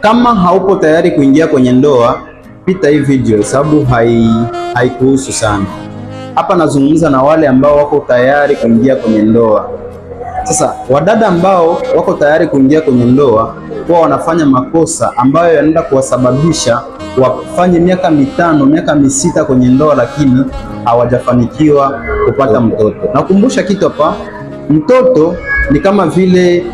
Kama haupo tayari kuingia kwenye ndoa, pita hii video sababu haikuhusu sana. Hapa nazungumza na wale ambao wako tayari kuingia kwenye ndoa. Sasa wadada ambao wako tayari kuingia kwenye ndoa huwa wanafanya makosa ambayo yanaenda kuwasababisha wafanye miaka 5, miaka 6 kwenye ndoa, lakini hawajafanikiwa kupata mtoto. Nakumbusha kitu hapa, mtoto ni kama vile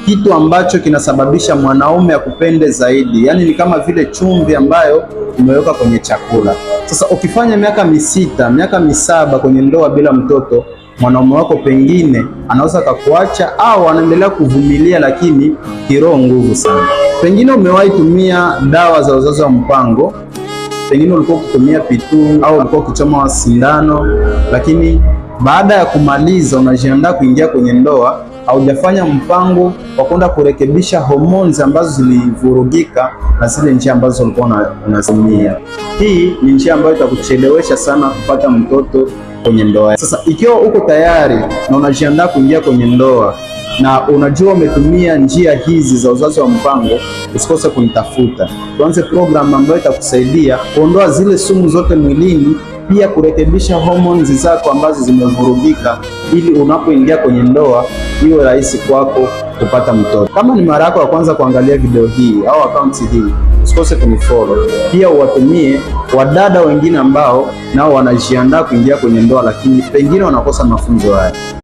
kitu ambacho kinasababisha mwanaume akupende zaidi, yaani ni kama vile chumvi ambayo umeweka kwenye chakula. Sasa ukifanya miaka 6, miaka 7 kwenye ndoa bila mtoto, mwanaume wako pengine anaweza kukuacha au anaendelea kuvumilia, lakini kiroho nguvu sana. Pengine umewahi tumia dawa za uzazi wa mpango, pengine ulikuwa ukitumia pitu au ulikuwa ukichoma sindano, lakini baada ya kumaliza unajiandaa kuingia kwenye ndoa, haujafanya mpango wa kwenda kurekebisha homoni ambazo zilivurugika na zile njia ambazo ulikuwa unatumia. Hii ni njia ambayo itakuchelewesha sana kupata mtoto kwenye ndoa. Sasa ikiwa uko tayari na unajiandaa kuingia kwenye ndoa na unajua umetumia njia hizi za uzazi wa mpango, usikose kunitafuta. Tuanze program ambayo itakusaidia kuondoa zile sumu zote mwilini, pia kurekebisha hormones zako ambazo zimevurugika, ili unapoingia kwenye ndoa iwe rahisi kwako kupata mtoto. Kama ni mara yako ya kwanza kuangalia video hii au account hii, usikose kunifollow. Pia uwatumie wadada wengine ambao nao wanajiandaa kuingia kwenye ndoa, lakini pengine wanakosa mafunzo haya.